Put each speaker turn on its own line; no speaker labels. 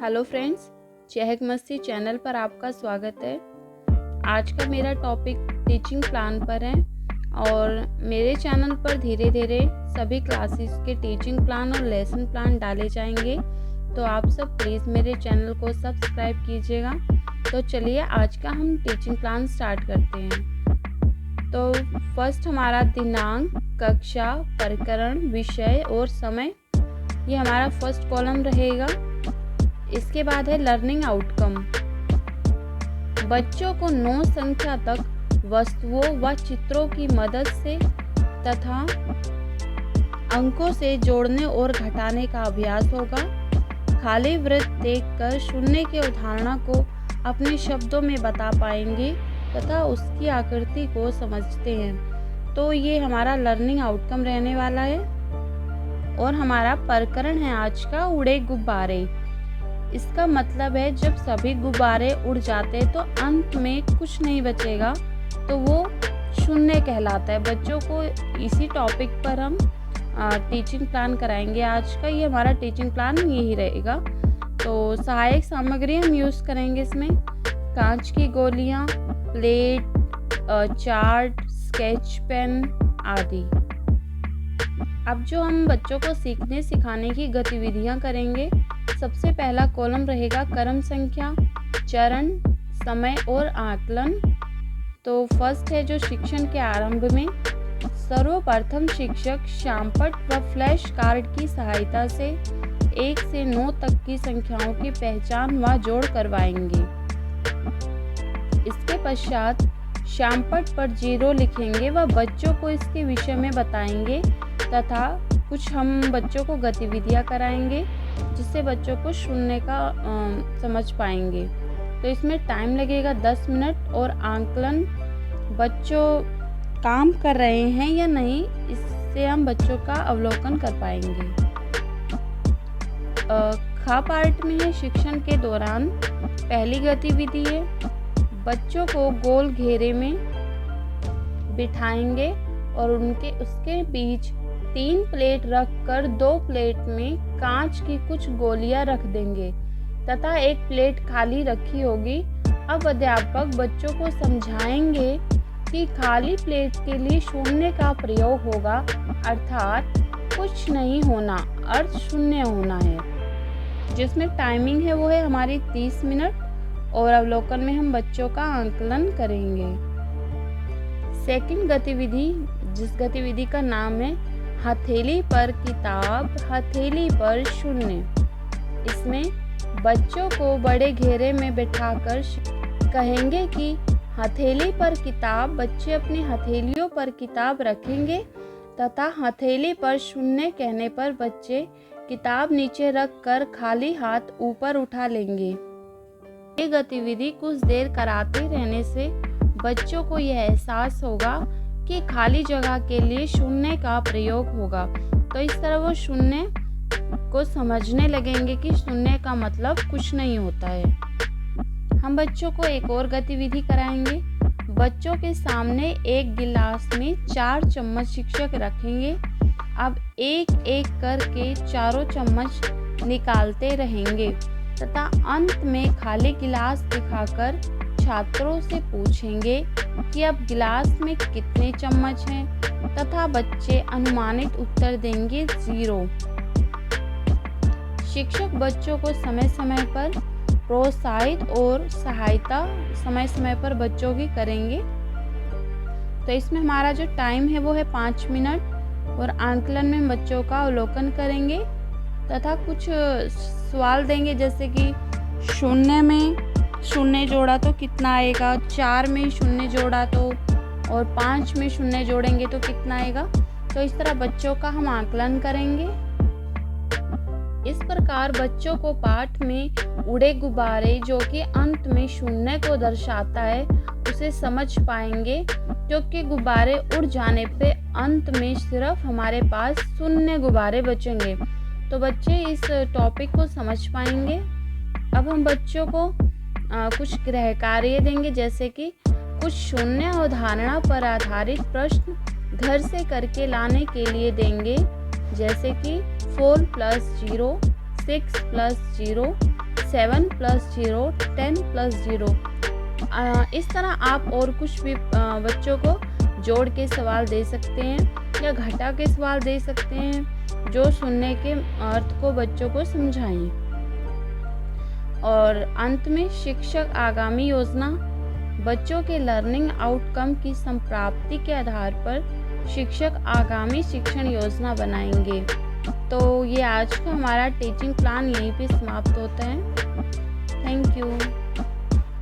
Hello friends, चहक मस्ती channel पर आपका स्वागत है। आज का मेरा टॉपिक टीचिंग प्लान पर है और मेरे चैनल पर धीरे धीरे सभी क्लासेस के टीचिंग प्लान और लेसन प्लान डाले जाएंगे, तो आप सब प्लीज़ मेरे चैनल को सब्सक्राइब कीजिएगा। तो चलिए आज का हम टीचिंग प्लान स्टार्ट करते हैं। तो फर्स्ट हमारा दिनांक, कक्षा, प्रकरण, विषय और समय, ये हमारा फर्स्ट कॉलम रहेगा। इसके बाद है लर्निंग आउटकम। बच्चों को 9 संख्या तक वस्तुओं व चित्रों की मदद से तथा अंकों से जोड़ने और घटाने का अभ्यास होगा। खाली वृत्त देखकर शून्य की अवधारणा को अपने शब्दों में बता पाएंगे तथा उसकी आकृति को समझते हैं। तो ये हमारा लर्निंग आउटकम रहने वाला है। और हमारा प्रकरण है आज का उड़े गुब्बारे। इसका मतलब है जब सभी गुब्बारे उड़ जाते हैं तो अंत में कुछ नहीं बचेगा, तो वो शून्य कहलाता है। बच्चों को इसी टॉपिक पर हम टीचिंग प्लान कराएंगे आज का। ये हमारा टीचिंग प्लान यही रहेगा। तो सहायक सामग्री हम यूज़ करेंगे इसमें कांच की गोलियां, प्लेट, चार्ट, स्केच पेन आदि। अब जो हम बच्चों को सीखने सिखाने की गतिविधियां करेंगे, सबसे पहला कॉलम रहेगा क्रम संख्या, चरण, समय और आकलन। तो फर्स्ट है जो शिक्षण के आरंभ में सर्वप्रथम शिक्षक श्यामपट्ट व फ्लैश कार्ड की सहायता से 1 से 9 तक की संख्याओं की पहचान व जोड़ करवाएंगे। इसके पश्चात श्यामपट्ट पर 0 लिखेंगे व बच्चों को इसके विषय में बताएंगे तथा कुछ हम बच्चों को गतिविधियां कराएंगे जिससे बच्चों को शून्य का समझ पाएंगे। तो इसमें टाइम लगेगा 10 मिनट और आकलन बच्चों काम कर रहे हैं या नहीं, इससे हम बच्चों का अवलोकन कर पाएंगे। ख पार्ट में है शिक्षण के दौरान पहली गतिविधि है बच्चों को गोल घेरे में बिठाएंगे और उसके बीच 3 प्लेट रखकर 2 प्लेट में कांच की कुछ गोलियां रख देंगे तथा 1 प्लेट खाली रखी होगी। अब अध्यापक बच्चों को समझाएंगे कि खाली प्लेट के लिए शून्य का प्रयोग होगा, अर्थात कुछ नहीं होना, अर्थ शून्य होना है। जिसमें टाइमिंग है वो है हमारी 30 मिनट और अवलोकन में हम बच्चों का आकलन करेंगे। सेकंड गतिविधि, जिस गतिविधि का नाम है हथेली पर किताब, हथेली पर शून्य। इसमें बच्चों को बड़े घेरे में बिठाकर कहेंगे कि हथेली पर किताब। बच्चे अपनी हथेलियों पर किताब रखेंगे तथा हथेली पर शून्य कहने पर बच्चे किताब नीचे रखकर खाली हाथ ऊपर उठा लेंगे। ये गतिविधि कुछ देर कराते रहने से बच्चों को यह एहसास होगा कि खाली जगह के लिए शून्य का प्रयोग होगा। तो इस तरह वो शून्य को समझने लगेंगे कि शून्य का मतलब कुछ नहीं होता है। हम बच्चों को एक और गतिविधि कराएंगे। बच्चों के सामने एक गिलास में 4 चम्मच शिक्षक रखेंगे। अब एक एक करके चारों चम्मच निकालते रहेंगे तथा अंत में खाली गिलास दिखाकर छात्रों से पूछेंगे कि अब गिलास में कितने चम्मच हैं तथा बच्चे अनुमानित उत्तर देंगे 0। शिक्षक बच्चों को समय समय पर प्रोत्साहित और सहायता समय समय पर बच्चों की करेंगे। तो इसमें हमारा जो टाइम है वो है 5 मिनट और आकलन में बच्चों का अवलोकन करेंगे तथा कुछ सवाल देंगे जैसे कि शून्य में शून्य जोड़ा तो कितना आएगा, 4 में शून्य जोड़ा तो, और 5 में शून्य जोड़ेंगे तो कितना आएगा। तो इस तरह बच्चों का हम आकलन करेंगे। इस प्रकार बच्चों को पाठ में उड़े गुब्बारे जो कि अंत में शून्य को दर्शाता है उसे समझ पाएंगे, क्योंकि गुब्बारे उड़ जाने पे अंत में सिर्फ हमारे पास शून्य गुब्बारे बचेंगे। तो बच्चे इस टॉपिक को समझ पाएंगे। अब हम बच्चों को कुछ गृह कार्य देंगे, जैसे कि कुछ शून्य अवधारणा पर आधारित प्रश्न घर से करके लाने के लिए देंगे, जैसे कि 4 + 0, 6 + 0, 7 + 0 10 + 0। इस तरह आप और कुछ भी बच्चों को जोड़ के सवाल दे सकते हैं या घटा के सवाल दे सकते हैं जो सुनने के अर्थ को बच्चों को समझाएं। और अंत में शिक्षक आगामी योजना, बच्चों के लर्निंग आउटकम की संप्राप्ति के आधार पर शिक्षक आगामी शिक्षण योजना बनाएंगे। तो ये आज का हमारा टीचिंग प्लान यहीं पे समाप्त होता है। Thank you.